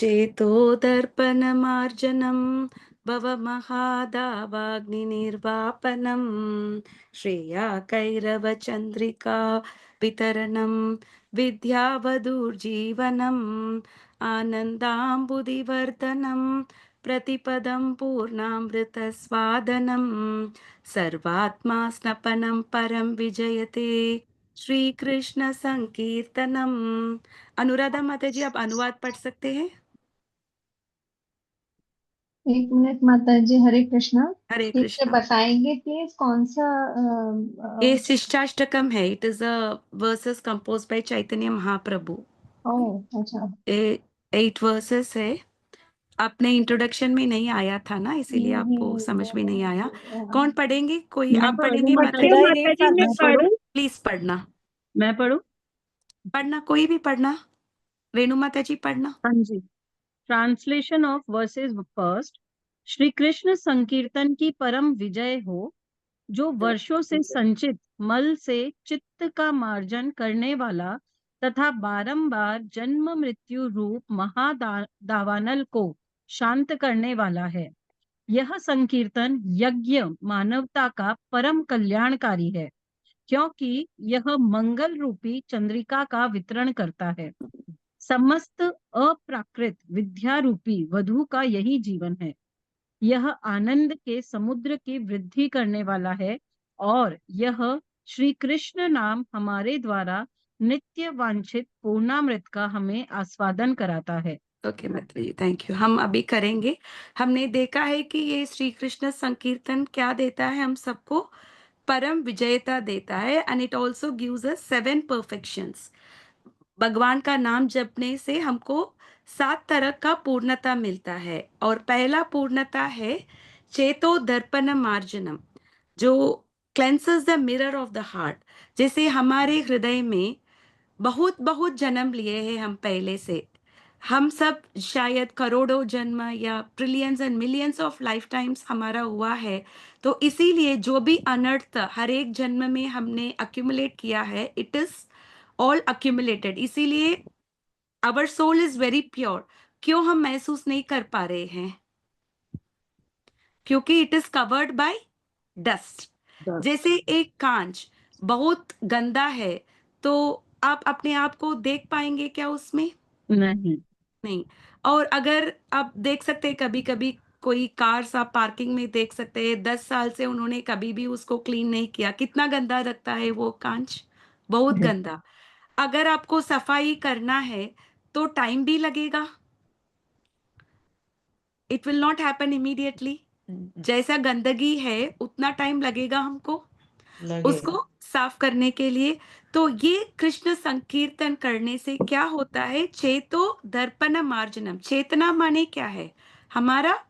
चेतोदर्पणमार्जनं भवमहादावाग्निनिर्वापनं श्रेयाकैरवचन्द्रिका वितरणं विद्यावधूर्जीवनम् आनन्दाम्बुदिवर्धनं प्रतिपदं पूर्णामृतस्वादनं सर्वात्मा स्नपनं परं विजयते श्रीकृष्ण संकीर्तनम। अनुराधा माता जी, आप अनुवाद पढ़ सकते हैं। एक मिनट माता जी, हरे कृष्णा। हरे ठीक से कृष्णा। बताएंगे प्लीज कौन सा ये शिष्टाष्टकम है। It is a verses compose by Chaitanya Mahaprabhu. ओह अच्छा। ये 8 वर्सेस है। आपने इंट्रोडक्शन में नहीं आया था ना, इसीलिए आपको नहीं समझ वो में नहीं आया। नहीं। कौन पढ़ेंगे? कोई मैं आप पढ़ूं पढ़ेंगे माता माता जी? जी, माता जी मैं पढ़ूं। प्लीज पढ़ना। मैं पढ़ूं। पढ़ना, कोई भी पढ़ना। रेणु माता जी पढ़ना। हाँ जी। Translation of verses first. Shri Krishna संकीर्तन की परम विजय हो, जो वर्षों से संचित मल से चित्त का मार्जन करने वाला तथा बारंबार जन्म मृत्यु रूप महादावानल को शांत करने वाला है। यह संकीर्तन यज्ञ मानवता का परम कल्याणकारी है, क्योंकि यह मंगल रूपी चंद्रिका का वितरण करता है। समस्त अप्राकृत विद्या रूपी वधु का यही जीवन है। यह आनंद के समुद्र की वृद्धि करने वाला है, और यह श्री कृष्ण नाम हमारे द्वारा नित्य वांछित पूर्णामृत का हमें आस्वादन कराता है। ओके माता जी, थैंक यू। हम अभी करेंगे। हमने देखा है कि ये श्री कृष्ण संकीर्तन क्या देता है हम सबको? परम विजयता देता है। And it also gives us 7 perfections. भगवान का नाम जपने से हमको 7 तरह का पूर्णता मिलता है। और पहला पूर्णता है चेतो दर्पण मार्जनम, जो cleanses the mirror of the heart. जैसे हमारे हृदय में बहुत बहुत जन्म लिए हैं हम पहले से। हम सब शायद करोड़ों जन्म या trillions and millions of life times हमारा हुआ है। तो इसीलिए जो भी अनर्थ हर एक जन्म में हमने अक्यूमुलेट किया है, इट इज ऑल अक्यूमुलेटेड। इसीलिए our soul is very pure. क्यों हम महसूस नहीं कर पा रहे हैं? क्योंकि it is covered by dust. जैसे एक कांच बहुत गंदा है, तो आप अपने आप को देख पाएंगे क्या उसमें? नहीं। नहीं। और अगर आप देख सकते हैं, कभी कभी कोई कार्स आप पार्किंग में देख सकते हैं, 10 साल से उन्होंने कभी भी उसको क्लीन नहीं किया, कितना गंदा रखता है वो कांच। बहुत गंदा। अगर आपको सफाई करना है तो टाइम भी लगेगा। It will not happen immediately. जैसा गंदगी है उतना टाइम लगेगा हमको उसको साफ करने के लिए। तो ये कृष्ण संकीर्तन करने से क्या होता है? चेतो दर्पण मार्जनम। चेतना माने क्या है? हमारा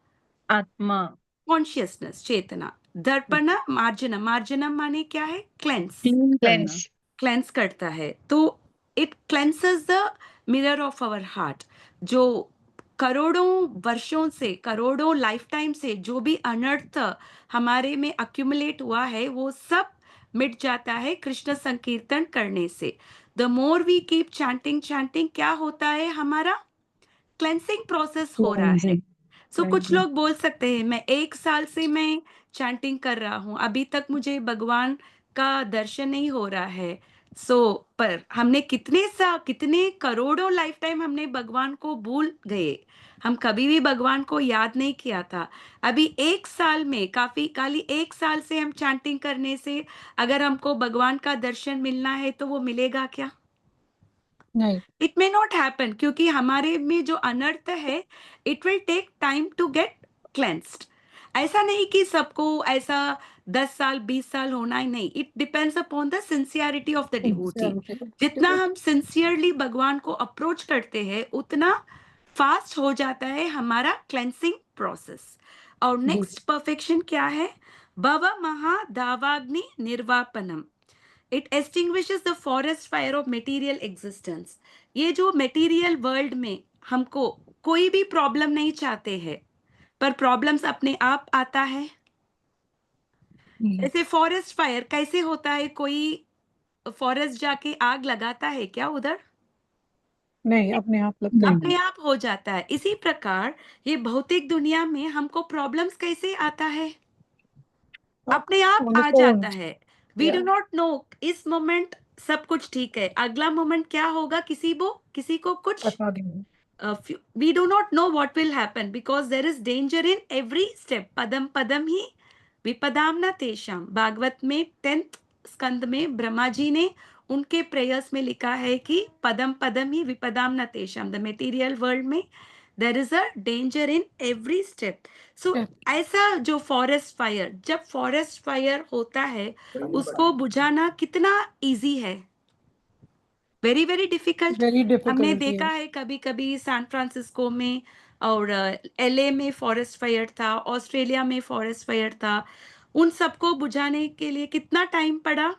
आत्मा। कॉन्शियसनेस, चेतना। दर्पण मार्जनम, मार्जनम माने क्या है? क्लेंस। क्लीन करना। क्लेंस। क्लेंस करता है। तो it cleanses the mirror of our heart. जो करोड़ों वर्षों से, करोड़ों लाइफ टाइम से जो भी अनर्थ हमारे में अक्यूमुलेट हुआ है, वो सब मिट जाता है कृष्ण संकीर्तन करने से। The more we keep chanting chanting, क्या होता है? हमारा क्लेंसिंग प्रोसेस हो रहा है। क्लेंजिंग। सो कुछ क्लेंजिंग। लोग बोल सकते हैं, मैं 1 साल से मैं चैंटिंग कर रहा हूँ, अभी तक मुझे भगवान का दर्शन नहीं हो रहा है। सो पर हमने कितने करोड़ों लाइफ टाइम हमने भगवान को भूल गए। हम कभी भी भगवान को याद नहीं किया था। अभी 1 साल में, काफी खाली 1 साल से हम चैंटिंग करने से अगर हमको भगवान का दर्शन मिलना है तो वो मिलेगा क्या? नहीं। इट मे नॉट हैपन, क्योंकि हमारे में जो अनर्थ है, it will take time to get cleansed. ऐसा नहीं कि सबको ऐसा 10 साल 20 साल होना ही नहीं। It depends upon the sincerity of the devotee. जितना हम सिंसियरली भगवान को अप्रोच करते हैं, उतना फास्ट हो जाता है हमारा क्लेंसिंग प्रोसेस। और नेक्स्ट परफेक्शन क्या है? भव महादावाग्नि निर्वापनम। It extinguishes the forest fire of material existence. ये जो मटेरियल वर्ल्ड में हमको कोई भी प्रॉब्लम नहीं चाहते हैं, पर प्रॉब्लम्स अपने आप आता है। जैसे फॉरेस्ट फायर कैसे होता है? कोई फॉरेस्ट जाके आग लगाता है क्या उधर? नहीं, अपने आप लगता है। अपने आप हो जाता है। इसी प्रकार ये भौतिक दुनिया में हमको प्रॉब्लम्स कैसे आता है? अपने आप ऑन आ इट्स ओन। जाता है। वी डू नॉट नो इस मोमेंट सब कुछ ठीक है, अगला मोमेंट क्या होगा किसी को कुछ पता नहीं। we do not know what will happen because there is danger in every step. पदम पदम ही विपदाम न तेषाम। भागवत में 10th स्कंद में ब्रह्मा जी ने उनके प्रेयर्स में लिखा है कि पदम पदम ही विपदाम न तेषाम। द मेटीरियल वर्ल्ड में there is a danger in every step. So ऐसा जो फॉरेस्ट फायर, जब फॉरेस्ट फायर होता है उसको बुझाना कितना इजी है, वेरी वेरी डिफिकल्ट। वेरी हमने डिफिकल्ट, देखा यस। है कभी कभी सैन फ्रांसिस्को में और एलए में फॉरेस्ट फायर था, ऑस्ट्रेलिया में फॉरेस्ट फायर था। उन सबको बुझाने के लिए कितना टाइम पड़ा?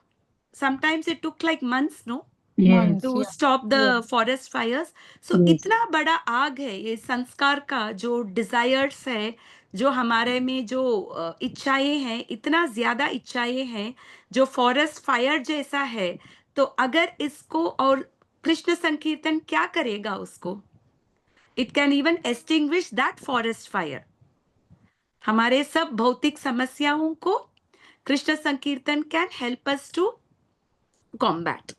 Sometimes it took like months, no, Yes, two months, yeah. Stop the yes. Forest fires. So yes. इतना बड़ा आग है ये संस्कार का, जो डिजायर्स है, जो हमारे में जो इच्छाएं हैं, इतना ज्यादा इच्छाएं हैं जो फॉरेस्ट फायर जैसा है। तो अगर इसको, और कृष्ण संकीर्तन क्या करेगा उसको? It can even extinguish that forest fire. हमारे सब भौतिक समस्याओं को कृष्ण संकीर्तन can help us to combat.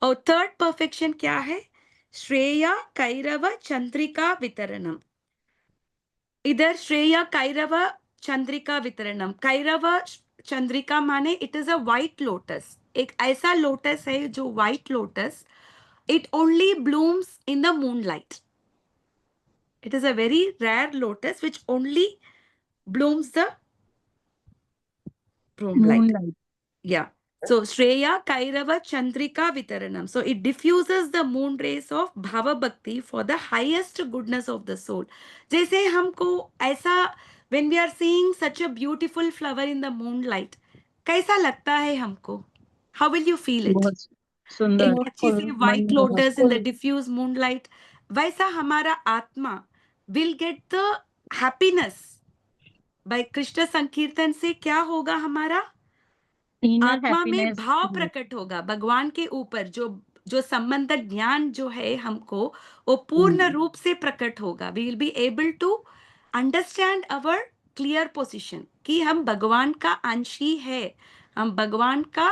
और थर्ड परफेक्शन क्या है? श्रेया कैरव चंद्रिका वितरणम। इधर श्रेया कैरव चंद्रिका वितरणम। कैरव चंद्रिका माने it is a white lotus. एक ऐसा लोटस है जो white lotus, it only blooms in the moonlight. It is a very rare lotus which only blooms the moonlight. Moonlight. Yeah. So Shreya Kairava Chandrika Vitaranam. So it diffuses the moon rays of Bhava Bhakti for the highest goodness of the soul. जैसे हमको ऐसा, when we are seeing such a beautiful flower in the moonlight, कैसा लगता है हमको? How will you feel it? बहुत सुंदर। एक अच्छी ब्यूटीफुल, सी मन white मोहक। lotus in the peaceful. diffuse moonlight, वैसा हमारा आत्मा will get the happiness by Krishna संकीर्तन से। क्या होगा? हमारा Inner आत्मा में happiness। भाव प्रकट होगा भगवान के ऊपर। जो जो संबंध ज्ञान जो है हमको, वो पूर्ण रूप से प्रकट होगा। We will be able to understand our clear position कि हम भगवान का अंश ही है, हम भगवान का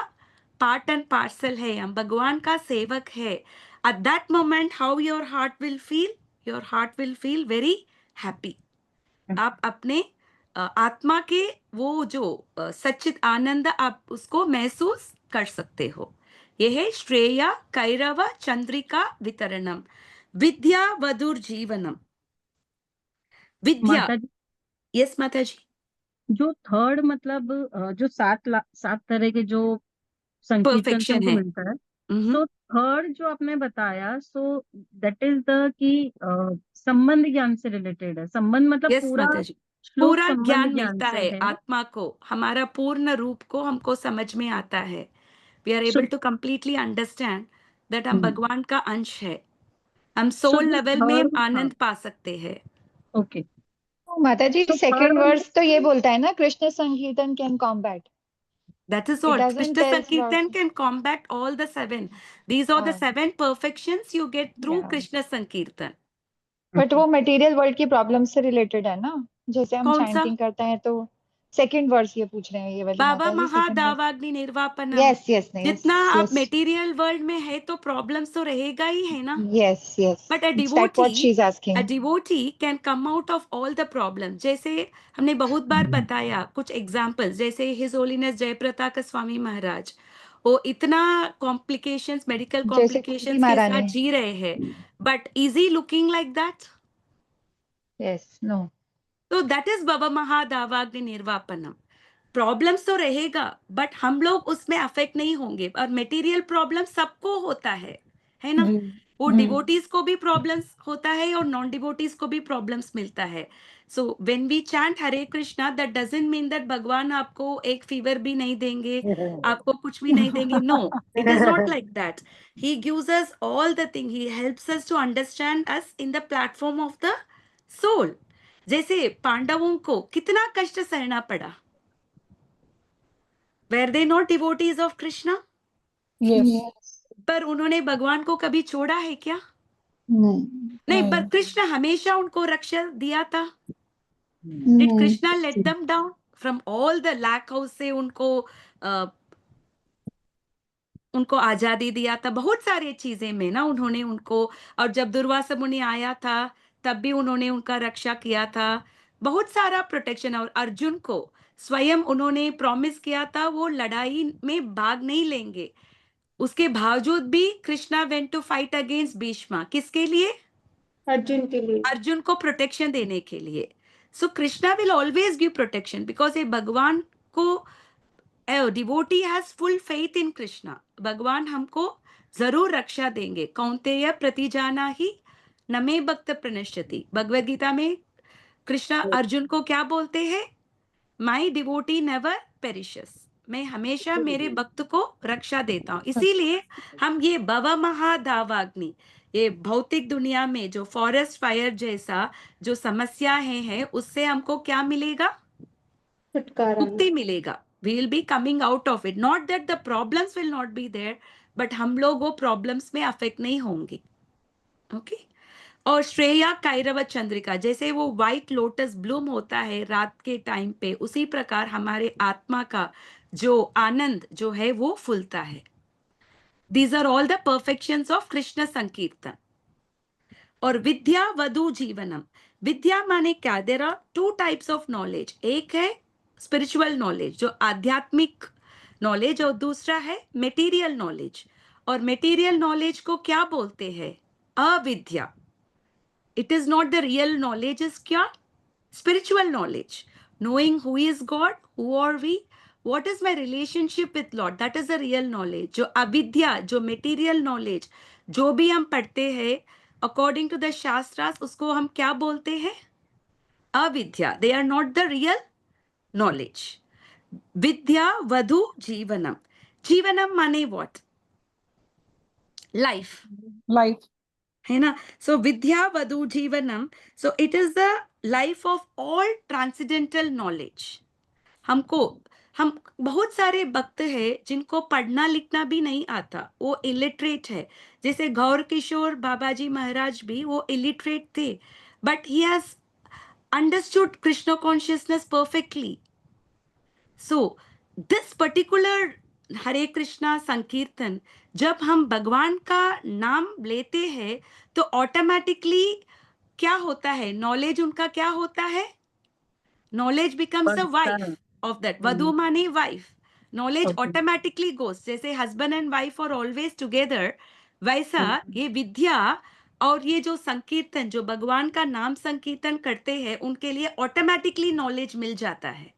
पार्ट एंड पार्सल है, हम भगवान का सेवक है। At that moment how your heart will feel? Your heart will feel very happy. आप अपने आत्मा के वो जो सच्चित आनंद, आप उसको महसूस कर सकते हो। यह है श्रेया कैरव चंद्रिका वितरणम। विद्या वधुर जीवनम। विद्या, माता जी, यस माता जी। जो थर्ड मतलब जो सात तरह के जो संकीर्तन से परफेक्शन हमको है। मिलता है, सो थर्ड जो आपने बताया, सो दैट इज द कि संबंध ज्ञान से रिलेटेड है। संबंध मतलब यस पूरा माता जी, श्लोक पूरा संबंध ज्ञान ज्ञान मिलता से है है। आत्मा को, हमारा पूर्ण रूप को हमको समझ में आता है। We are so able to completely understand that हम भगवान का अंश है। हम सो सोल जो लेवल में थर्ड, हाँ, आनंद पा सकते हैं। ओके। तो माता जी तो सेकंड थर्ड, वर्स तो ये बोलता है ना, कृष्ण संकीर्तन can combat. That is it all. Doesn't Krishna tells lot. Sankirtan can combat all the seven. These are the seven perfections you get through या Krishna Sankirtan. बट वो मटेरियल वर्ल्ड की problem से रिलेटेड है ना, जैसे हम कौन सा? चैंटिंग करते हैं तो। सेकंड वर्स ये पूछ रहे हैं ये वाली बाबा माता जी, सेकंड वर्स। महादावाग्नि निर्वापनम। यस यस यस जितना आप यस मेटीरियल वर्ल्ड में है तो प्रॉब्लम्स तो रहेगा ही है ना। Yes yes. But it's that what she is a asking. devotee can come out of all the problems. जैसे हमने बहुत बार बताया कुछ एग्जाम्पल्स, जैसे हिज होलीनेस जयप्रताप स्वामी महाराज, वो इतना कॉम्प्लिकेशंस, मेडिकल जैसे कुंती कॉम्प्लिकेशंस के साथ महारानी। जी रहे हैं, but is he looking like that? Yes no. तो दैट इज बाबा महादावाग्नि निर्वापनम। प्रॉब्लम्स तो रहेगा बट हम लोग उसमें अफेक्ट नहीं होंगे। और मटेरियल प्रॉब्लम सबको होता है ना। जी। वो डिवोटीज को भी प्रॉब्लम्स होता है और नॉन डिवोटीज को भी प्रॉब्लम्स मिलता है। So when we chant Hare Krishna, that doesn't mean that भगवान आपको एक फीवर भी नहीं देंगे, आपको कुछ भी नहीं देंगे। No, it is not like that. He gives us all the thing, he helps us to understand us in the platform of the soul. जैसे पांडवों को कितना कष्ट सहना पड़ा। Were they not devotees of Krishna? Yes. पर उन्होंने भगवान को कभी छोड़ा है क्या? नहीं नहीं, पर नहीं कृष्ण हमेशा उनको रक्षा दिया था। डिड नहीं Krishna let them down from all the lac house से? उनको आजादी दिया था बहुत सारी चीजें में ना उन्होंने उनको। और जब दुर्वासा मुनि आया था तब भी उन्होंने उनका रक्षा किया था, बहुत सारा प्रोटेक्शन। और अर्जुन को स्वयं उन्होंने प्रॉमिस किया था वो लड़ाई में भाग नहीं लेंगे। उसके बावजूद भी Krishna went to fight against Bhishma, किसके लिए? अर्जुन के लिए। अर्जुन को प्रोटेक्शन देने के लिए। So Krishna will always give protection because ये भगवान को, devotee has full faith in Krishna. भगवान हमको जरूर रक्षा देंगे। कौन्तेय प्रतिजाना ही न मे भक्त प्रणश्यति, भगवद गीता में कृष्णा अर्जुन को क्या बोलते हैं? माई डिवोटी नेवर पेरिशेस, मैं हमेशा मेरे भक्त को रक्षा देता हूँ। इसीलिए हम ये भव महादावाग्नि, ये भौतिक दुनिया में जो फॉरेस्ट फायर जैसा जो समस्याएं हैं उससे हमको क्या मिलेगा? छुटकारा। मुक्ति मिलेगा। we will be coming out of it, not that the problems will not be there, but हम लोग वो problems में अफेक्ट नहीं होंगे। ओके। और श्रेया कैरव चंद्रिका, जैसे वो व्हाइट लोटस ब्लूम होता है रात के टाइम पे, उसी प्रकार हमारे आत्मा का जो आनंद जो है वो फूलता है। These are all the perfections of Krishna संकीर्तन। और विद्या वधु जीवनम, विद्या माने क्या? There are two types of knowledge, एक है स्पिरिचुअल नॉलेज जो आध्यात्मिक नॉलेज, और दूसरा है मेटीरियल नॉलेज। और मेटीरियल नॉलेज को क्या बोलते हैं? अविद्या। It is not the real knowledge, is क्या? Spiritual knowledge, knowing who is God, who are we, what is my relationship with Lord, that is the real knowledge। जो अविद्या, जो मेटीरियल नॉलेज जो भी हम पढ़ते हैं अकॉर्डिंग टू द शास्त्रास, उसको हम क्या बोलते हैं? अविद्या। They are not the real knowledge. विद्या वधु जीवनम, जीवनम माने व्हाट? लाइफ, लाइफ है ना? सो विद्या वधु जीवनम, so it is the life of all transcendental knowledge. हमको, हम बहुत सारे भक्त हैं जिनको पढ़ना लिखना भी नहीं आता, वो इलिटरेट है। जैसे गौर किशोर बाबाजी महाराज भी वो इलिटरेट थे, but he has understood Krishna consciousness perfectly. So this particular Hare Krishna संकीर्तन, जब हम भगवान का नाम लेते हैं तो ऑटोमेटिकली क्या होता है? नॉलेज उनका क्या होता है? knowledge becomes a wife of that। वधु माने wife, knowledge Okay. automatically goes। जैसे husband and wife are always together, वैसा ये विद्या और ये जो संकीर्तन, जो भगवान का नाम संकीर्तन करते हैं, उनके लिए ऑटोमेटिकली नॉलेज मिल जाता है।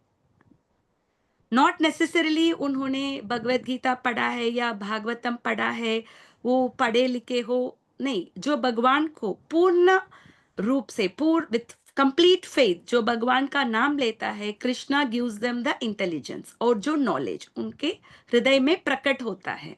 नॉट नेसेसरीली उन्होंने भगवत गीता पढ़ा है या भागवतम पढ़ा है, वो पढ़े लिखे हो, नहीं। जो भगवान को पूर्ण रूप से, पूर्ण विथ कंप्लीट फेथ, जो भगवान का नाम लेता है, Krishna gives them the intelligence, और जो नॉलेज उनके हृदय में प्रकट होता है।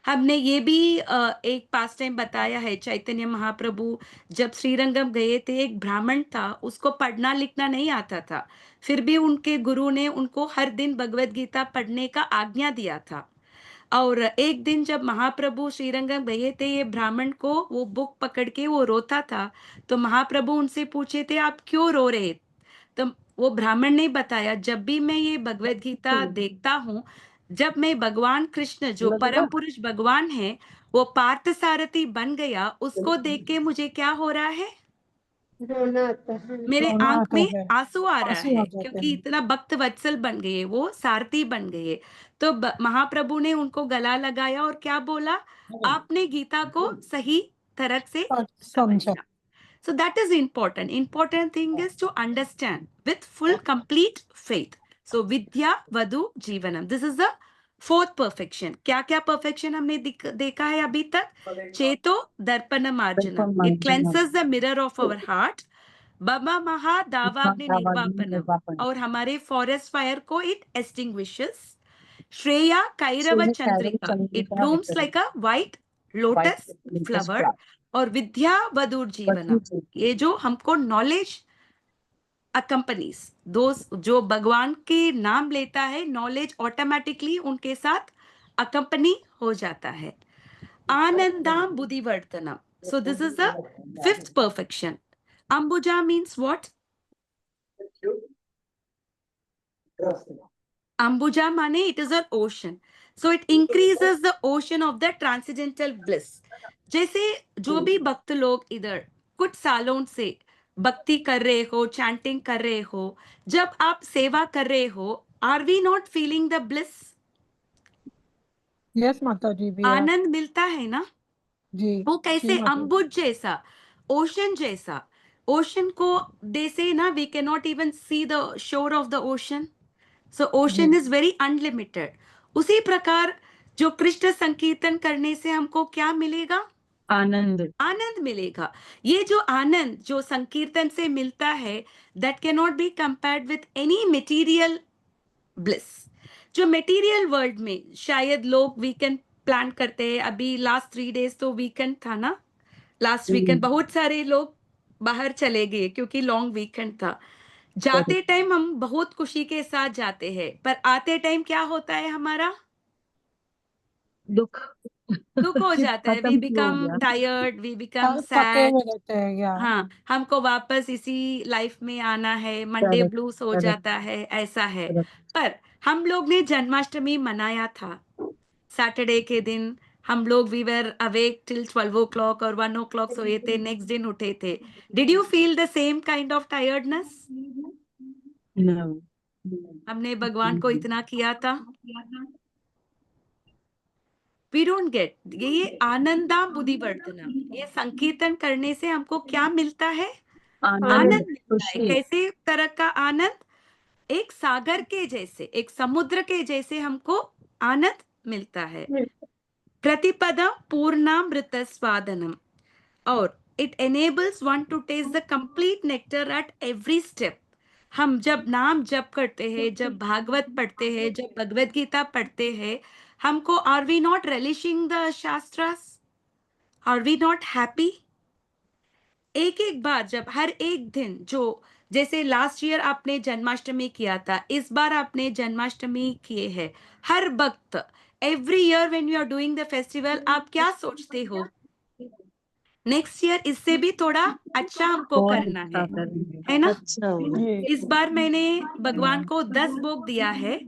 हमने ये भी एक पास टाइम बताया है, चैतन्य महाप्रभु जब श्रीरंगम गए थे, एक ब्राह्मण था, उसको पढ़ना लिखना नहीं आता था, फिर भी उनके गुरु ने उनको हर दिन भगवत गीता पढ़ने का आज्ञा दिया था। और एक दिन जब महाप्रभु श्रीरंगम गए थे, ये ब्राह्मण को वो बुक पकड़ के वो रोता था, तो महाप्रभु उनसे पूछे थे आप क्यों रो रहे? तो वो ब्राह्मण ने बताया, जब भी मैं ये भगवत गीता देखता हूँ, जब मैं भगवान कृष्ण जो परम पुरुष भगवान है वो पार्थ सारथी बन गया, उसको देख के मुझे क्या हो रहा है? रोना आता है। मेरे रोना आंख आता में है, आंसू आ रहा आंसू है, आ जाते क्योंकि हैं। इतना भक्त वत्सल बन गए, वो सारथी बन गए। तो महाप्रभु ने उनको गला लगाया और क्या बोला? आपने गीता को सही तरह से समझा। समझा। So that is important. Important thing is to understand with full complete faith. So vidya vadu जीवनम, this is the fourth perfection। क्या क्या perfection हमने देखा है अभी तक? चेतो दर्पण मार्जनम, it cleanses the mirror of our heart। बमा महा दावाग्नि निर्वापनम, और हमारे फॉरेस्ट फायर को it extinguishes। Shreya Kairav Chandrika, it blooms like a white lotus flower। और विद्या वधुर जीवनम, ये जो हमको नॉलेज अकम्पनीज, दो जो भगवान के नाम लेता है, नॉलेज ऑटोमेटिकली उनके साथ अकम्पनी हो जाता है। आनंदाम बुद्धिवर्धनम, so this is the fifth perfection. अंबुजा मीन्स व्हाट? Ambuja माने it is an ocean, so it increases the ocean of the transcendental bliss। जैसे जो भी भक्त लोग इधर कुछ सालों से भक्ति कर रहे हो, चैंटिंग कर रहे हो, जब आप सेवा कर रहे हो, are we not feeling the bliss? Yes माता जी भी आप आनंद मिलता है ना? जी वो जी कैसे? माता जी। अम्बुज जैसा, ओशन जैसा। ओशन को दे से ना we can not even see the shore of the ocean, so जी ओशन इज वेरी अनलिमिटेड। उसी प्रकार जो कृष्ण संकीर्तन करने से हमको क्या मिलेगा? आनंद। आनंद मिलेगा। ये जो आनंद जो संकीर्तन से मिलता है, that can not be compared with any material bliss. जो मटेरियल वर्ल्ड में शायद लोग वीकेंड प्लान करते हैं, अभी लास्ट 3 days तो वीकेंड था ना, लास्ट वीकेंड बहुत सारे लोग बाहर चले गए क्योंकि लॉन्ग वीकेंड था। जाते टाइम हम बहुत खुशी के साथ जाते हैं, पर आते टाइम क्या होता है हमारा? दुख। दुख हो कि जाता है। वी खत्म क्यों हो बिकम गया। टायर्ड, वी बिकम हम थके सैड। हुए रहते हैं या हाँ, हमको वापस इसी लाइफ में आना है, मंडे करेक्ट, ब्लूज हो करेक्ट, जाता है, ऐसा है। करेक्ट। पर हम लोग ने जन्माष्टमी मनाया था सैटरडे के दिन। हम लोग we were awake till 12 o'clock और 1 o'clock सोए थे, नेक्स्ट दिन उठे थे। Did you feel the same kind of tiredness? No. हमने भगवान को इतना किया था, वी डोंट गेट। ये आनंदा बुद्धिवर्धनम, ये संकीर्तन करने से हमको क्या मिलता है? आनंद, आनंद मिलता है। खुशी। कैसे तरह का आनंद? एक सागर के जैसे, एक समुद्र के जैसे हमको आनंद मिलता है। प्रतिपदा पूर्णामृत स्वादनम, और it enables one to taste the complete nectar at every step। हम जब नाम जप करते हैं, जब भागवत पढ़ते हैं, जब भगवत गीता पढ़ते हैं, हमको are we not relishing the शास्त्रास? Are we not happy? एक एक बार जब हर एक दिन जो, जैसे लास्ट ईयर आपने जन्माष्टमी किया था, इस बार आपने जन्माष्टमी किए हैं, हर वक्त every year when you are doing the festival, आप क्या सोचते हो? नेक्स्ट ईयर इससे भी थोड़ा अच्छा हमको और करना अच्छा है करेंगे, ना? अच्छा होगा। जी इस बार मैंने भगवान को 10 भोग दिया है,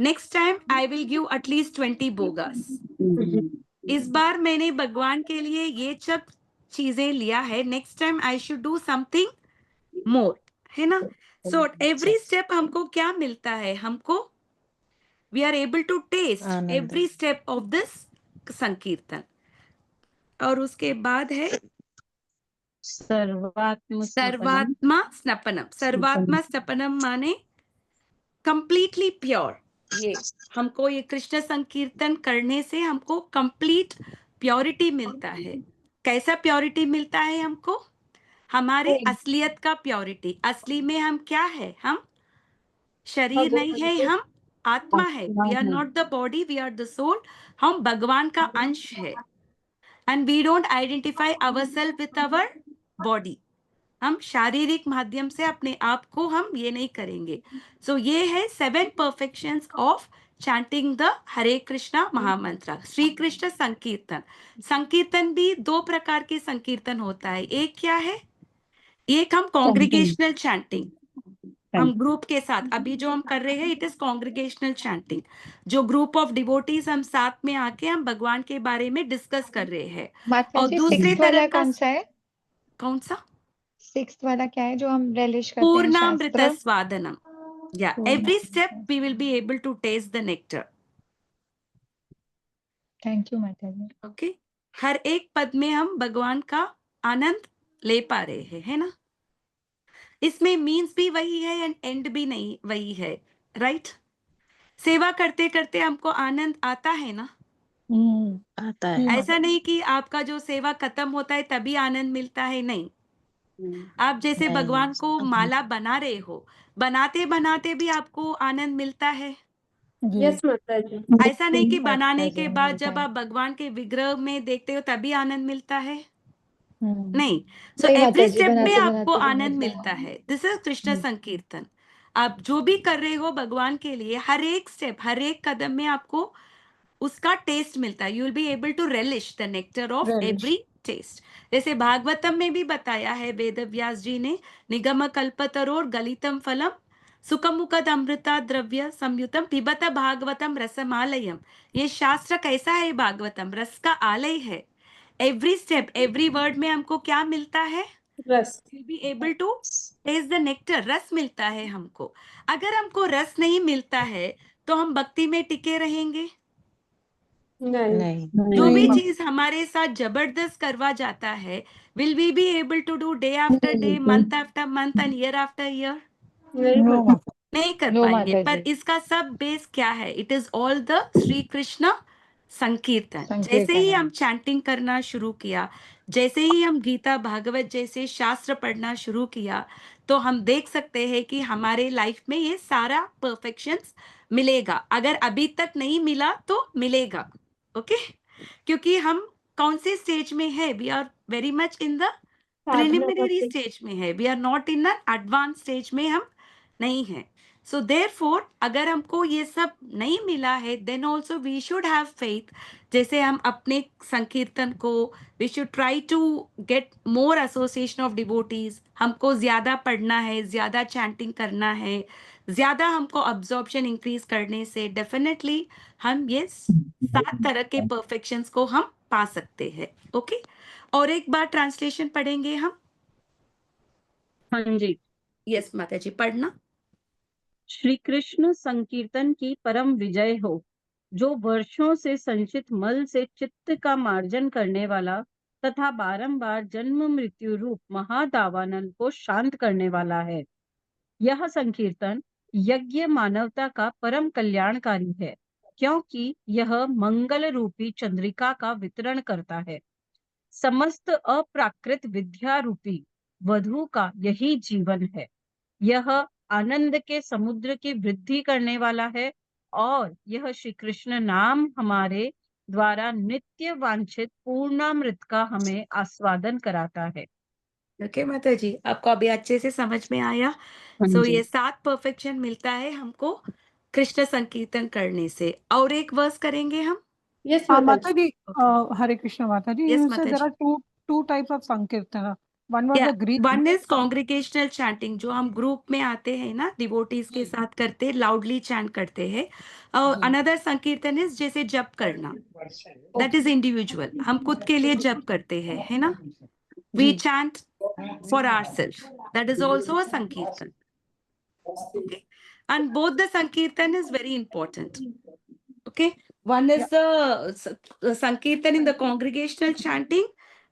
next time I will give at least 20 भोगास। इस बार मैंने भगवान के लिए ये सब चीजें लिया है, next time I should do something more, है ना? सो एवरी स्टेप हमको क्या मिलता है? हमको we are able to taste आनंद एवरी स्टेप ऑफ दिस संकीर्तन। और उसके बाद है सर्वात्म स्नपनम। सर्वात्मा स्नपनम। सर्वात्मा स्नपनम माने कंप्लीटली प्योर। ये हमको ये कृष्ण संकीर्तन करने से हमको कंप्लीट प्योरिटी मिलता है। कैसा प्योरिटी मिलता है हमको? हमारे असलियत का प्योरिटी। असली में हम क्या है? हम शरीर नहीं है, हम आत्मा है। We are not the body, we are the soul. हम भगवान का अंश है, and we don't identify ourselves with our body. हम शारीरिक माध्यम से अपने आप को हम ये नहीं करेंगे। सो ये है 7 परफेक्शंस ऑफ चैंटिंग द हरे कृष्णा महामंत्र, श्री कृष्ण संकीर्तन। संकीर्तन भी 2 प्रकार के संकीर्तन होता है। एक क्या है? एक हम कॉन्ग्रीगेशनल चैंटिंग, हम ग्रुप के साथ अभी जो हम कर रहे हैं, इट इज कॉन्ग्रीगेशनल चैंटिंग। जो ग्रुप ऑफ डिवोटीज हम साथ में आके हम भगवान के बारे में डिस्कस कर रहे हैं। माता और जी दूसरे सिक्स्थ तरह वाला का कौन सा है? कौन सा? सिक्स्थ वाला क्या है जो हम relish करते हैं? पूर्णामृत शास्त्र? स्वादनम। Yeah, every step we will be able to taste the nectar. Thank you माता जी। Okay? हर एक पद में हम भगवान का आनंद ले पा रहे हैं, है ना? इसमें मीन्स भी वही है एंड एंड भी नहीं वही है, राइट? सेवा करते करते हमको आनंद आता है ना? आता जी है। ऐसा माता नहीं कि आपका जो सेवा खत्म होता है तभी आनंद मिलता है, नहीं। आप जैसे नहीं, भगवान को माला बना रहे हो, बनाते बनाते भी आपको आनंद मिलता है। जी यस माता जी। ऐसा नहीं कि माता बनाने जी के बाद मिलता जब है। आप भगवान के विग्रह में देखते हो तभी आनंद मिलता है, हम्म नहीं। सो नहीं एवरी माता जी, स्टेप में बनाते आपको बनाते भी आनंद मिलता मिलता है। है। दिस इज कृष्ण संकीर्तन। आप जो भी कर रहे हो भगवान के लिए, हर एक स्टेप, हर एक कदम में आपको उसका टेस्ट मिलता है। You will be able to relish the nectar of relish. Every taste. जैसे भागवतम में भी बताया है वेद व्यास जी ने, निगम कल्पतरोर गलितम फलम सुखमुखद अमृता द्रव्य संयुतम पिबत भागवतम रसमालयम। ये शास्त्र कैसा है? भागवतम रस का आलय है। एवरी स्टेप एवरी वर्ड में हमको क्या मिलता है? रस। Will be able to taste the nectar, रस मिलता है हमको। अगर हमको रस नहीं मिलता है तो हम भक्ति में टिके रहेंगे? नहीं। नहीं। जो भी नहीं। चीज हमारे साथ जबरदस्त करवा जाता है, will we be able to do day after day, month after month and year after year? नहीं No, होता। माता। नहीं कर नो पाएंगे। माता पर जी। इसका सब बेस क्या है? It is all the Shri Krishna संकीर्तन। जैसे संकीर्तन ही है। हम चैंटिंग करना शुरू किया, जैसे ही हम गीता भागवत जैसे शास्त्र पढ़ना शुरू किया, तो हम देख सकते हैं कि हमारे लाइफ में ये सारा परफेक्शंस मिलेगा। अगर अभी तक नहीं मिला तो मिलेगा। ओके? क्योंकि हम कौन से स्टेज में है? We are very much in the साधना प्रिलिमिनरी करते। स्टेज में है। We are not in the advance stage में हम नहीं है। सो देयरफॉर अगर हमको ये सब नहीं मिला है, then also we should have faith. जैसे हम अपने संकीर्तन को, we should try to get more association of devotees. हमको ज्यादा पढ़ना है, ज्यादा चैंटिंग करना है, ज्यादा हमको अब्जॉर्प्शन इंक्रीज करने से डेफिनेटली हम ये 7 तरह के परफेक्शंस को हम पा सकते हैं। ओके? और एक बार ट्रांसलेशन पढ़ेंगे हम। हाँ जी। यस माता जी, पढ़ना। श्री कृष्ण संकीर्तन की परम विजय हो, जो वर्षों से संचित मल से चित्त का मार्जन करने वाला तथा बारंबार जन्म मृत्यु रूप महादावानल को शांत करने वाला है। यह संकीर्तन यज्ञ मानवता का परम कल्याणकारी है, क्योंकि यह मंगल रूपी चंद्रिका का वितरण करता है। समस्त अप्राकृत विद्या रूपी वधु का यही जीवन है। यह आनंद के समुद्र की वृद्धि करने वाला है, और यह श्री कृष्ण नाम हमारे द्वारा नित्य वांछित पूर्णामृत का हमें आस्वादन कराता है। ओके माता जी, आपको अभी अच्छे से समझ में आया? हाँ सो जी। ये 7 परफेक्शन मिलता है हमको कृष्ण संकीर्तन करने से। और एक वर्स करेंगे हम। यस हाँ माता माता जी। जी, Hare Krishna Mata ji. Yes You said माता there जी। are two types of Sankirtana. One was या the Greek. One is congregational chanting, जो हम ग्रुप में आते हैं ना, डिवोटीज के साथ करते, लाउडली चैंट करते हैं। और जी। अनदर संकीर्तन इज जैसे जप करना, दैट इज Okay. इंडिविजुअल, हम खुद के लिए जप करते हैं, है ना? वी जी। Chant for ourselves, that is also a संकीर्तन। Okay, and both the sankirtan is very important. Okay, one is Yeah. the sankirtan in the congregational chanting,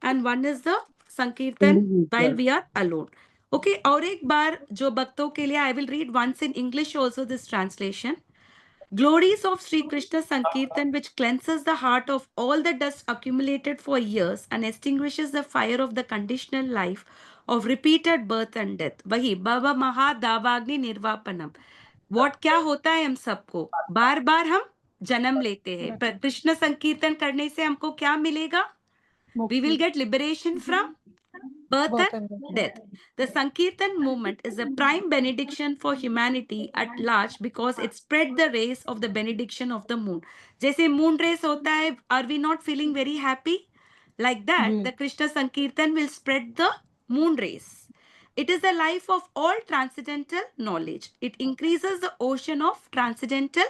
and one is the sankirtan while we are alone. Okay, और एक बार जो भक्तों के लिए, I will read once in English also this translation. Glories of Sri Krishna Sankirtan, which cleanses the heart of all the dust accumulated for years and extinguishes the fire of the conditional life of repeated birth and death. वही भव महादावाग्नि निर्वापनम। What क्या होता है? हम सबको बार बार हम जन्म लेते हैं, पर कृष्ण संकीर्तन करने से हमको क्या मिलेगा? We will Mukti. get liberation from birth Birth and and death. death. The Sankirtan movement is a prime benediction for humanity at large because it spread the rays of the benediction of the moon. जैसे moon rays होता है, are we not feeling very happy? Like that, ji. the Krishna Sankirtan will spread the moon rays. It is the life of all transcendental knowledge. It increases the ocean of transcendental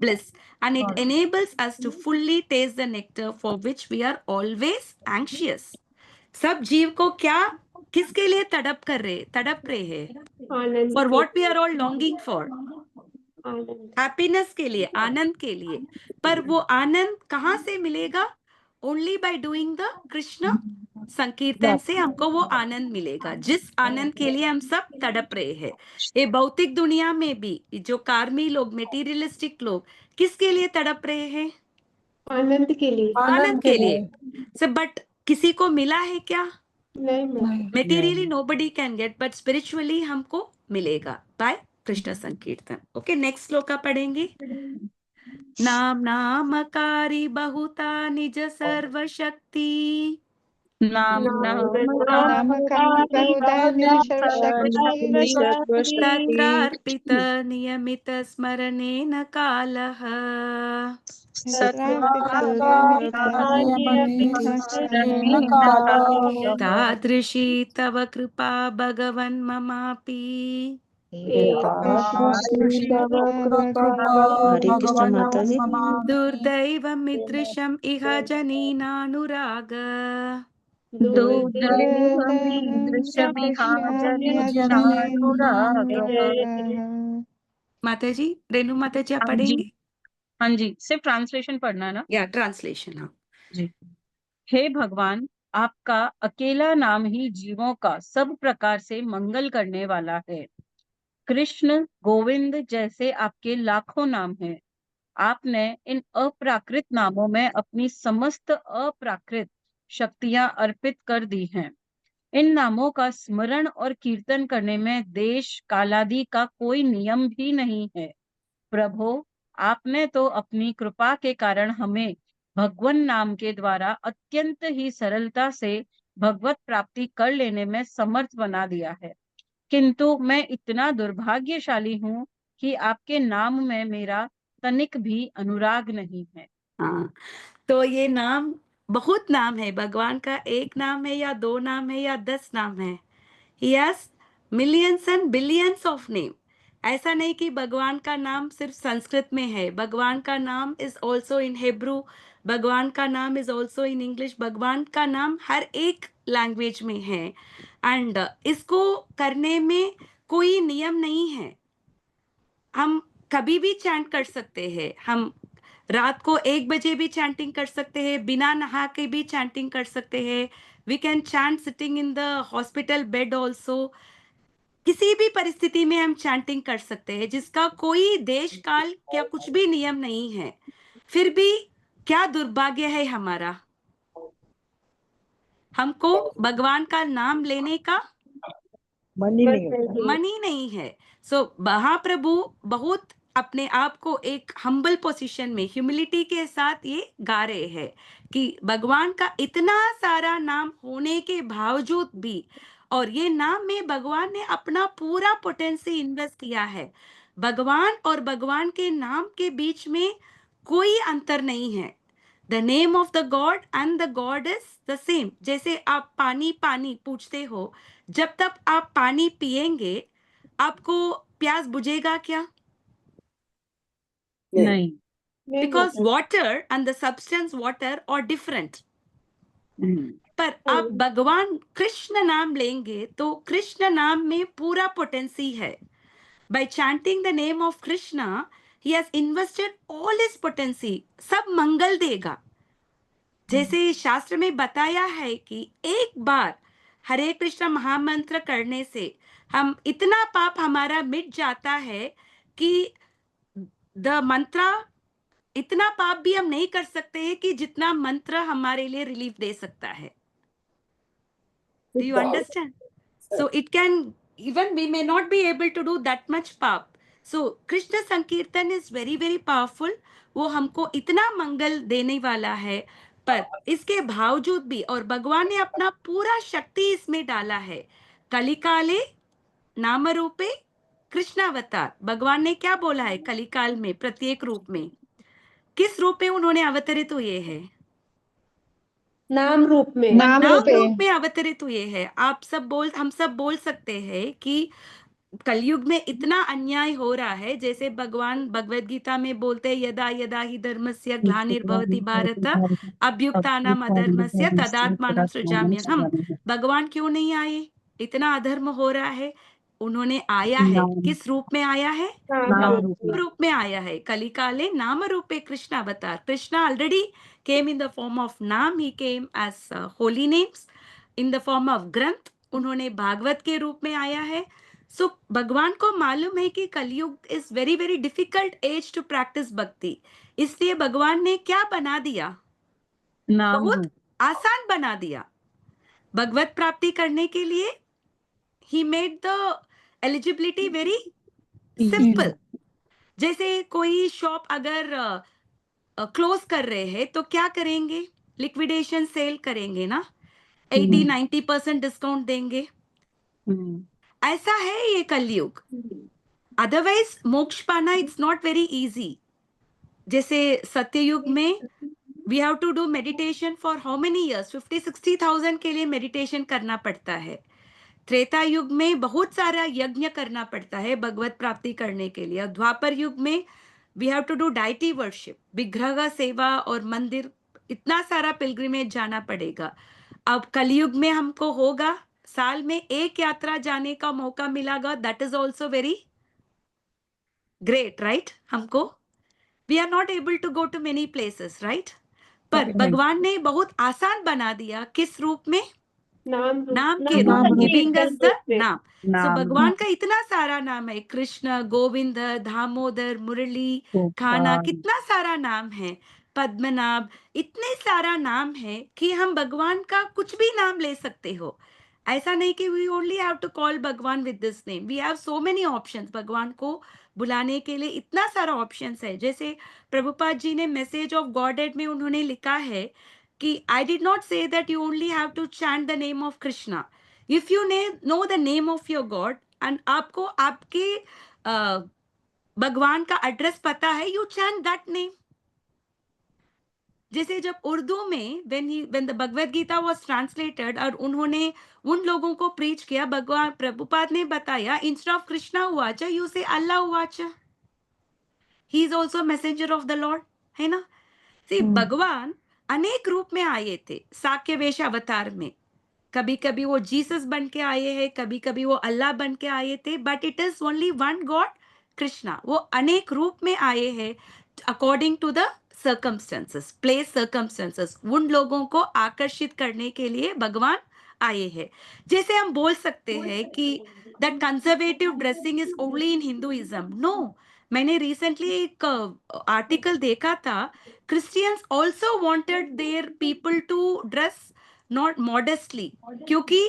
bliss, and it Got it. enables us to fully taste the nectar for which we are always anxious. सब जीव को क्या, किसके लिए तड़प रहे हैं? आनंद फॉर के। What we are all longing for? आनंद। हैप्पीनेस के लिए, आनंद के लिए। पर वो आनंद कहाँ से मिलेगा? Only by doing the Krishna संकीर्तन से हमको वो आनंद मिलेगा, जिस आनंद के लिए हम सब तड़प रहे हैं। ये भौतिक दुनिया में भी जो कार्मी लोग, मेटीरियलिस्टिक लोग, किसके लिए तड़प रहे हैं? आनंद के लिए। आनंद आनंद के के लिए। लिए। सब, बट किसी को मिला है क्या? नहीं मिला। नहीं। Materially nobody can get, but spiritually हमको मिलेगा by कृष्ण संकीर्तन। ओके, नेक्स्ट श्लोका पढ़ेंगे। नाम नामकारी बहुता निज सर्वशक्ति नाम नाम बहुधान्य सर्वशक्ति तत्रार्पित नियमित स्मरणेन कालः तादृशी तव कृपा भगवन् ममापि हरे कृष्ण माता जी। दुर्दैवमिदृशम् इह जनीनानुराग माता जी, रेणु माता जी, आप हाँ जी, पढ़ेंगे? हाँ जी, सिर्फ ट्रांसलेशन पढ़ना है ना या ट्रांसलेशन? हाँ जी। हे भगवान, आपका अकेला नाम ही जीवों का सब प्रकार से मंगल करने वाला है। कृष्ण, गोविंद जैसे आपके लाखों नाम हैं। आपने इन अप्राकृत नामों में अपनी समस्त अप्राकृत शक्तियां अर्पित कर दी हैं। इन नामों का स्मरण और कीर्तन करने में देश कालादि का कोई नियम भी नहीं है। प्रभो, आपने तो अपनी कृपा के कारण हमें भगवन नाम के द्वारा अत्यंत ही सरलता से भगवत प्राप्ति कर लेने में समर्थ बना दिया है। किंतु मैं इतना दुर्भाग्यशाली हूँ कि आपके नाम में मेरा तनिक भी अनुराग नहीं है। हाँ, तो ये नाम, बहुत नाम है भगवान का। एक नाम है या दो नाम है या 10 नाम है? He has millions and billions of name. ऐसा नहीं कि भगवान का नाम सिर्फ संस्कृत में है। भगवान का नाम इज ऑल्सो इन हेब्रू, भगवान का नाम इज ऑल्सो इन इंग्लिश, भगवान का नाम हर एक लैंग्वेज में है। एंड इसको करने में कोई नियम नहीं है। हम कभी भी चैंट कर सकते हैं। हम रात को 1 बजे भी चैंटिंग कर सकते हैं, बिना नहा के भी चैंटिंग कर सकते हैं। We can chant sitting in the hospital bed also. किसी भी परिस्थिति में हम चैंटिंग कर सकते हैं, जिसका कोई देश काल क्या कुछ भी नियम नहीं है। फिर भी क्या दुर्भाग्य है हमारा, हमको भगवान का नाम लेने का मन मन ही नहीं है। सो महाप्रभु बहुत अपने आप को एक हम्बल पोजीशन में, ह्यूमिलिटी के साथ ये गा रहे हैं कि भगवान का इतना सारा नाम होने के बावजूद भी, और ये नाम में भगवान ने अपना पूरा पोटेंशियल इन्वेस्ट किया है। भगवान और भगवान के नाम के बीच में कोई अंतर नहीं है। The name of the God and the God is the same. जैसे आप पानी पानी पूछते हो, जब तक आप पानी पिएंगे आपको प्यास बुझेगा क्या? नहीं। Because water and the substance water are different. पर आप भगवान कृष्ण नाम लेंगे तो कृष्ण नाम में पूरा पोटेंसी है। Bye chanting the name of Krishna, he has invested all his potency, सब मंगल देगा। जैसे शास्त्र में बताया है कि एक बार हरे कृष्ण महामंत्र करने से हम इतना पाप हमारा मिट जाता है कि द मंत्र, इतना पाप भी हम नहीं कर सकते हैं कि जितना मंत्र हमारे लिए रिलीफ दे सकता है। Do you understand? So it can, even we may not be able to do that much pap. So Krishna Sankirtan is very very powerful. वो हमको इतना मंगल देने वाला है, पर इसके बावजूद भी, और भगवान ने अपना पूरा शक्ति इसमें डाला है। कलिकाले नाम रूपे कृष्णावतार, भगवान ने क्या बोला है कलिकाल में? प्रत्येक रूप में, किस रूप में उन्होंने अवतरित हुए हैं? नाम रूप में। नाम नाम रूपे रूप में अवतरित हुए हैं। हम सब बोल सकते हैं कि कलयुग में इतना अन्याय हो रहा है, जैसे भगवान भगवत गीता में बोलते हैं, यदा यदा हि धर्मस्य ग्लानिर्भवति भारत अभ्युत्थानम् अधर्मस्य तदात्मानं सृजाम्यहम्। भगवान क्यों नहीं आए? इतना अधर्म हो रहा है। उन्होंने आया है, किस रूप में आया है? नाम रूप में आया है। कलिकाले नाम रूपे कृष्ण अवतार। Krishna already came in the form of नाम, he came as holy names in the form of ग्रंथ। उन्होंने भागवत के रूप में आया है। सो भगवान को मालूम है कि Kaliyuga is very very difficult as to practice bhakti, इसलिए भगवान ने क्या बना दिया? नाम बहुत रूप। आसान बना दिया भगवत प्राप्ति करने के लिए। He made the eligibility very simple. जैसे कोई शॉप अगर क्लोज कर रहे हैं तो क्या करेंगे? लिक्विडेशन सेल करेंगे ना। 80-90% डिस्काउंट देंगे। ऐसा है ये कलयुग। अदरवाइज मोक्ष पाना इट्स नॉट वेरी इजी। जैसे सत्ययुग में we have to do meditation for how many years, 50-60,000 के लिए मेडिटेशन करना पड़ता है। त्रेता युग में बहुत सारा यज्ञ करना पड़ता है भगवत प्राप्ति करने के लिए। द्वापर युग में we have to do deity worship, विग्रह का सेवा और मंदिर, इतना सारा पिलग्रिमेज जाना पड़ेगा। अब कलयुग में हमको होगा साल में एक यात्रा जाने का मौका मिलेगा, that is also very great, right? हमको we are not able to go to many places, right? पर भगवान ने बहुत आसान बना दिया। किस रूप में? नाम के रूप नाम में, रूप गिविंग अस द में। नाम। सो भगवान का इतना सारा नाम है, कृष्ण, गोविंद, दामोदर, मुरली, खाना, कितना सारा नाम है, पद्मनाभ, इतने सारा नाम है कि हम भगवान का कुछ भी नाम ले सकते हो। ऐसा नहीं कि we only have to call भगवान with this name, we have so many options. भगवान को बुलाने के लिए इतना सारा ऑप्शंस है। जैसे प्रभुपाद जी ने मैसेज ऑफ गॉडेड में उन्होंने लिखा है कि I did not say that you only have to chant the name of Krishna. If you know the name of your God and आपको आपके भगवान का एड्रेस पता है, you chant that name. जैसे जब उर्दू में when the Bhagavad Gita was translated और उन्होंने उन लोगों को प्रीच किया, भगवान प्रभुपाद ने बताया, instead of Krishna उवाचा you say Allah उवाचा. He is also messenger of the Lord, है ना? See, भगवान अनेक रूप में आए थे साक्य वेश अवतार में। कभी कभी वो जीसस बन के आए हैं, कभी कभी वो अल्लाह बन के आए थे, but it is only one god, Krishna. वो अनेक रूप में आए हैं according to the circumstances, place circumstances. उन लोगों को आकर्षित करने के लिए भगवान आए हैं। जैसे हम बोल सकते हैं कि that conservative dressing is only in Hinduism. No, मैंने रिसेंटली एक आर्टिकल देखा था, Christians also wanted their people to dress not modestly, क्योंकि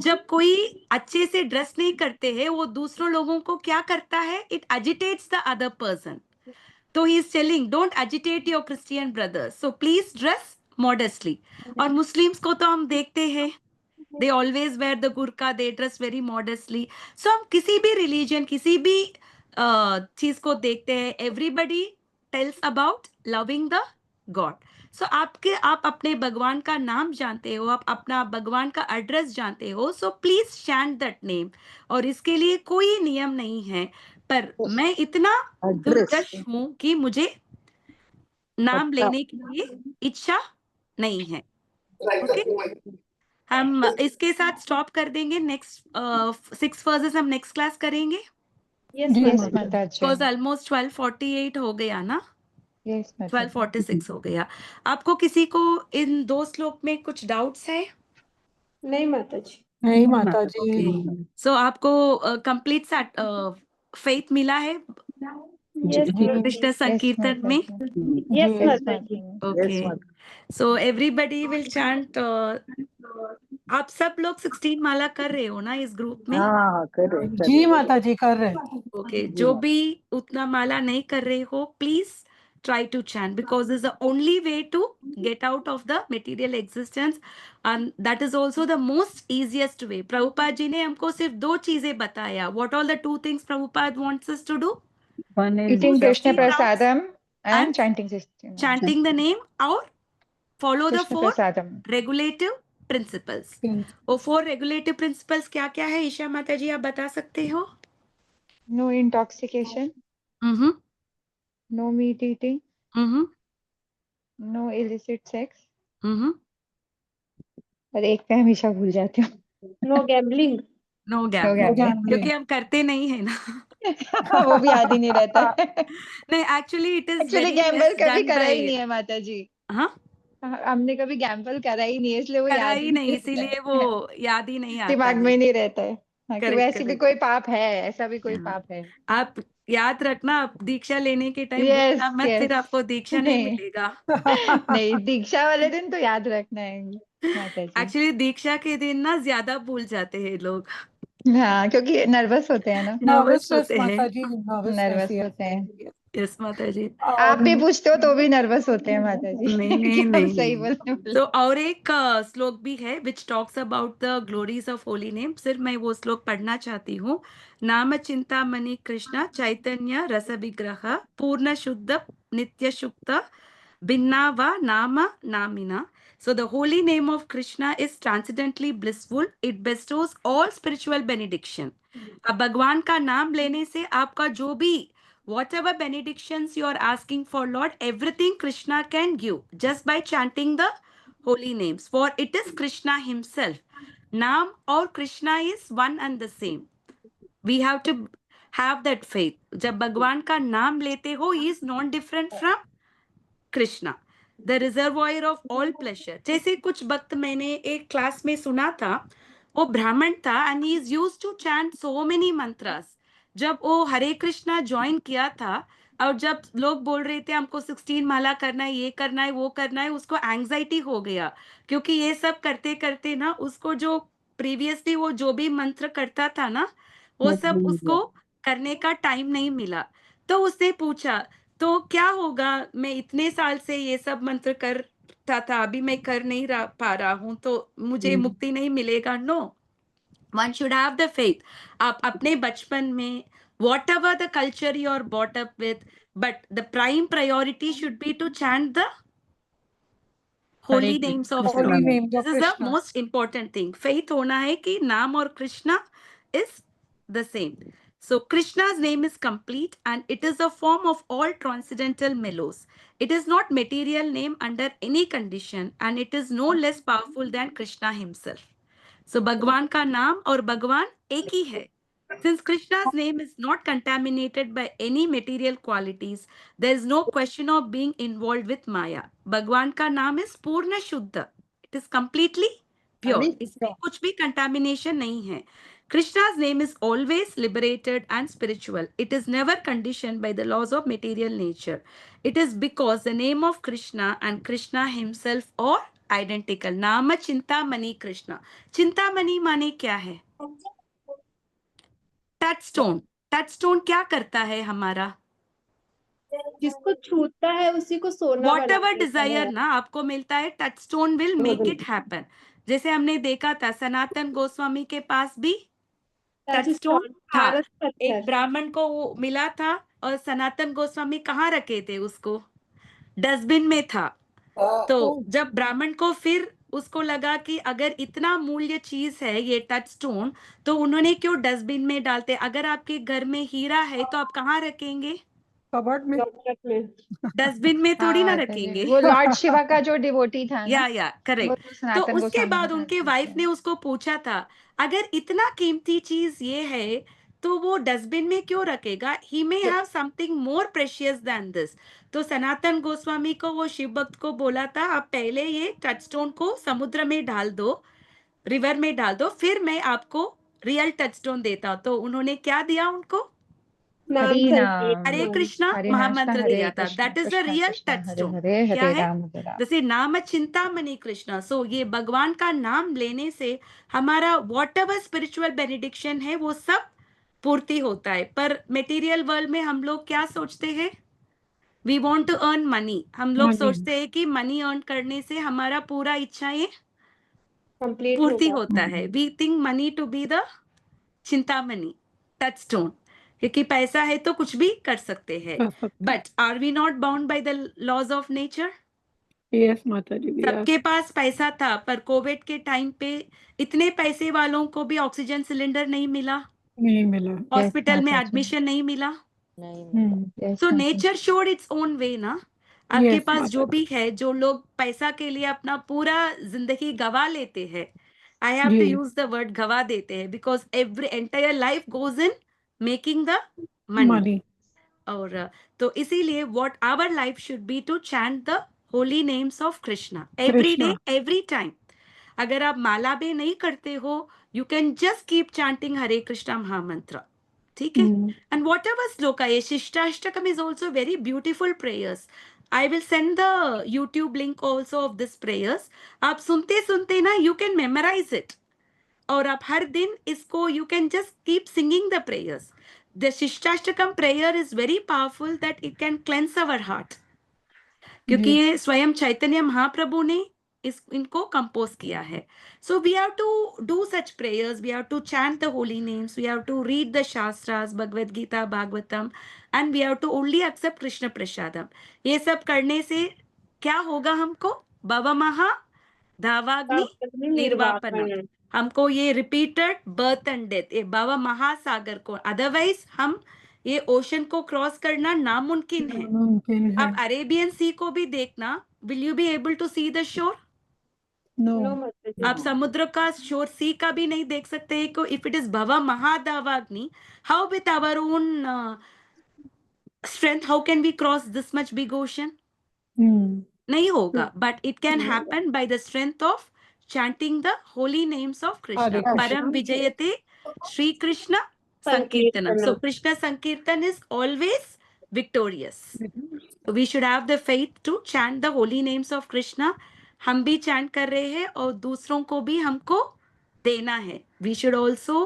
जब कोई अच्छे से ड्रेस नहीं करते हैं, वो दूसरों लोगों को क्या करता है, इट एजिटेट्स द अदर पर्सन। तो he is telling don't agitate your Christian brothers, so please dress modestly. और मुस्लिम्स को तो हम देखते हैं, they always wear the burqa, they dress very modestly. So हम किसी भी रिलीजन, किसी भी चीज को देखते हैं, everybody tells about loving the God. So आप अपने भगवान का नाम जानते हो, आप अपना भगवान का एड्रेस जानते हो, so please chant that name. और इसके लिए कोई नियम नहीं है, पर मैं इतना दुर्दश हूं कि मुझे नाम लेने के लिए इच्छा नहीं है। ओके, हम इसके साथ स्टॉप कर देंगे। नेक्स्ट 6 वर्सेस हम नेक्स्ट क्लास करेंगे, Yes, यस ma'am. माता जी, बिकॉज ऑलमोस्ट 12:48 हो गया ना, यस माता जी। 12:46 हो गया। आपको किसी को इन 2 श्लोक में कुछ डाउट्स है? नहीं माता जी। नहीं माता जी। ओके, सो आपको कंप्लीट फेथ मिला है Yes, जी ma'am. कृष्ण संकीर्तन में? Yes, जी माता जी। Okay, so everybody will chant. आप सब लोग 16 माला कर रहे हो ना इस ग्रुप में? जी माता जी कर रहे हैं। ओके, जो भी उतना माला नहीं कर रहे हो, please try to chant, because this is the only way to get out of the material existence, and that is also the most easiest way. Prabhupada ji ने हमको सिर्फ 2 चीजें बताया. What all the 2 things Prabhupada wants us to do? One is Eating Krishna Eating cows prasadam and and chanting system. chanting the name, or follow the Krishna 4 prasadam. regulative principles. वो 4 regulative principles क्या क्या है, ईशा माता जी आप बता सकते हो? No intoxication, हम्म, no meat eating, हम्म, no illicit sex. हम्म। और एक मैं हमेशा भूल जाती हूँ। No gambling. No No gambling, gambling. क्योंकि हम करते नहीं है ना। वो भी याद ही नहीं रहता है। नहीं, actually it is actually very Gamble less कभी डन करा ही बाय। नहीं है माता जी। हाँ, हमने कभी गैम्बल करा ही नहीं है, इसलिए वो करा याद ही ही नहीं, नहीं इसीलिए रहता वो याद ही नहीं है, आता दिमाग है। में नहीं रहता है। हाँ, कि करेक्ट, वैसे भी करेक्ट। कोई पाप है, ऐसा भी कोई हाँ, पाप है। आप याद रखना, आप दीक्षा लेने के टाइम यस भूलना मत, फिर यस। आपको दीक्षा नहीं नहीं मिलेगा। नहीं, दीक्षा वाले दिन तो याद रखना है माता जी। एक्चुअली दीक्षा के दिन ना ज्यादा भूल जाते हैं लोग, हाँ, क्योंकि नर्वस होते हैं ना, नर्वस नर्वसनेस होते हैं। माता जी, नर्वसनेस नर्वस होते हैं। यस माता जी। आप भी पूछते हो तो भी नर्वस होते हैं माता जी नहीं कि नहीं हम नहीं सही नहीं। बोलने तो और एक श्लोक भी है which talks about the glories of holy name, सिर्फ मैं वो श्लोक पढ़ना चाहती हूँ। नाम चिंतामणि कृष्ण चैतन्य रस विग्रह पूर्ण शुद्ध नित्य शुक्त भिन्ना वा नाम नामिना। So the holy name of Krishna is transcendently blissful. It bestows all spiritual benediction. अब भगवान का नाम लेने से आपका जो भी whatever benedictions you are asking for Lord, everything Krishna can give just by chanting the holy names. For it is Krishna himself. Naam और Krishna is one and the same. We have to have that faith. जब भगवान का नाम लेते हो, he is non different from Krishna, the reservoir of all pleasure. जैसे कुछ वक्त मैंने एक क्लास में सुना था, वो ब्राह्मण था and he is used to chant so many mantras. जब वो हरे कृष्णा ज्वाइन किया था और जब लोग बोल रहे थे हमको 16 माला करना है, ये करना है, वो करना है, उसको एंग्जाइटी हो गया, क्योंकि ये सब करते करते ना उसको जो प्रीवियसली वो जो भी मंत्र करता था ना, वो सब उसको करने का टाइम नहीं मिला। तो उसने पूछा तो क्या होगा, मैं इतने साल से ये सब मंत्र करता था, अभी मैं कर नहीं पा रहा हूं, तो मुझे मुक्ति नहीं मिलेगा? No, one should have the faith. आप अपने बचपन में whatever the culture you are bought up with, but the prime priority should be to chant the holy names of Krishna. Holy lord. names this of is the Krishna. Most important thing. Faith होना है कि नाम और Krishna is the same. So Krishna's name is complete and it is a form of all transcendental mellows. It is not material name under any condition and it is no less powerful than Krishna himself. So भगवान का नाम और भगवान एक ही है। Since Krishna's name is not contaminated by any material qualities, there is no question of being involved with Maya. भगवान का नाम is पूर्ण शुद्ध. It is completely pure. इसमें कुछ भी contamination नहीं है। Krishna's name is always liberated and spiritual. It is never conditioned by the laws of material nature. It is because the name of Krishna and Krishna himself are identical. नाम चिंतामणि कृष्णा। चिंतामणि माने क्या है? Touchstone. Touchstone क्या करता है हमारा? जिसको छूता है उसी को सोना वॉट बना एवर देता डिजायर है। ना आपको मिलता है, touchstone will make it happen. जैसे हमने देखा था सनातन गोस्वामी के पास भी टचस्टोन था। पारस एक पत्थर। ब्राह्मण को वो मिला था और सनातन गोस्वामी कहाँ रखे थे उसको? डस्टबिन में था। तो जब ब्राह्मण को फिर उसको लगा कि अगर इतना मूल्य चीज है ये टचस्टोन, तो उन्होंने क्यों डस्टबिन में डालते? अगर आपके घर में हीरा है तो आप कहाँ रखेंगे? कबर्ड में। चौखट में। डस्टबिन में हाँ थोड़ी ना माता जी, रखेंगे। वो लॉर्ड शिवा का जो डिवोटी था ना, या वो करेक्ट। तो तो सनातन उसके गोस्वामी बाद बताते उनके थे। वाइफ ने उसको पूछा था, अगर इतना कीमती चीज ये है तो वो डस्टबिन में क्यों रखेगा? He may have something more precious than this. तो सनातन गोस्वामी को वो शिव भक्त को बोला था, आप पहले ये टचस्टोन को समुद्र में डाल दो, रिवर में डाल दो, फिर मैं आपको रियल टचस्टोन देता हूं। तो उन्होंने क्या दिया उनको? नाम हरि संकीर्तन। नाम, हरे कृष्णा हरे कृष्णा महामंत्र हरे दिया था। Krishna that is the Krishna real Krishna Hare touchstone. Hare, क्या हरे है? राम हरे राम। जैसे नाम चिंतामणि कृष्णा। सो ये भगवान का नाम लेने से हमारा वॉट एवर स्पिरिचुअल बेनिडिक्शन है वो सब पूर्ति होता है। पर मटेरियल वर्ल्ड में हम लोग क्या सोचते हैं? We want to earn money. हम लोग Money. सोचते हैं कि मनी अर्न करने से हमारा पूरा इच्छाएं कंप्लीट पूर्ति होगा। होता है। We think money to be the chintamani touchstone, क्योंकि पैसा है तो कुछ भी कर सकते हैं। कर सकते हैं। But are we not bound by the laws of nature? Yes, माता जी, we are. सबके पास पैसा था, पर कोविड के टाइम पे इतने पैसे वालों को भी ऑक्सीजन सिलेंडर नहीं मिला, नहीं मिला। हॉस्पिटल में माता जी। एडमिशन नहीं मिला। यस सो माता जी। Nature showed its own way ना। आपके Yes, पास माता जो जी। भी है, जो लोग पैसा के लिए अपना पूरा जिंदगी गवा लेते हैं, आई हैव टू जी। यूज द वर्ड गवा देते हैं, because every entire life goes in making the money. Money. और तो इसीलिए what our life should be to chant the holy names of Krishna every day, Krishna. Every time. अगर आप माला भी नहीं करते हो, you can just keep chanting Hare Krishna महामंत्र, ठीक है? एंड वॉट एवर श्लोका, ये Shikshashtakam is also very beautiful prayers. I will send the YouTube link also of this prayers. आप सुनते सुनते ना यू कैन मेमोराइज इट, और आप हर दिन इसको you can just keep singing the prayers. the Shishtastakam prayer is very powerful that it can cleanse our heart. क्योंकि जी ये स्वयं चैतन्य महाप्रभु ने इनको कंपोज किया है. So we have to do such prayers, we have to chant the holy names, we have to read the Shastras, Bhagavad Gita, Bhagavatam, and we have to only accept Krishna Prasadam. ये सब करने से क्या होगा हमको? भवमहा धावाग्नि निर्वापनम. हमको ये repeated birth and death, ये भव महासागर को, अदरवाइज हम ये ओशन को क्रॉस करना नामुमकिन है. नामुमकिन है. आप अरेबियन सी को भी देखना, will you be able to see the shore? No. आप समुद्र का शोर सी का भी नहीं देख सकते. इफ इट इज भव महादावाग्नि, how with our own strength how can we cross this much big ocean? नहीं होगा. But it can happen by the strength of chanting the holy names of Krishna. Hare Krishna. Param Vijayate Shri Krishna Sankirtanam. So Krishna Sankirtan is always victorious. We should have the faith to chant the holy names of Krishna. हम भी chant कर रहे हैं और दूसरों को भी हमको देना है. We should also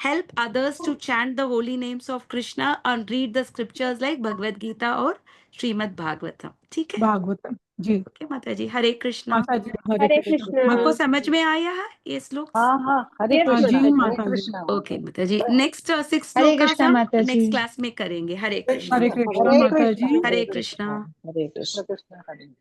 help others to chant the holy names of Krishna and read the scriptures like Bhagavad Gita और श्रीमद् भागवतम. ठीक है? भागवतम. जी ओके माता जी. हरे कृष्णा. माता जी. हरे कृष्णा. आपको समझ में आया है ये श्लोक? हाँ हरे Yes, कृष्णा. जी, हरे माता जी. कृष्णा. ओके माता जी. नेक्स्ट 6 हरे श्लोक कृष्णा हम माता जी. नेक्स्ट क्लास में करेंगे. हरे कृष्णा. हरे कृष्णा हरे माता जी. कृष्णा. हरे कृष्णा. हरे कृष्णा.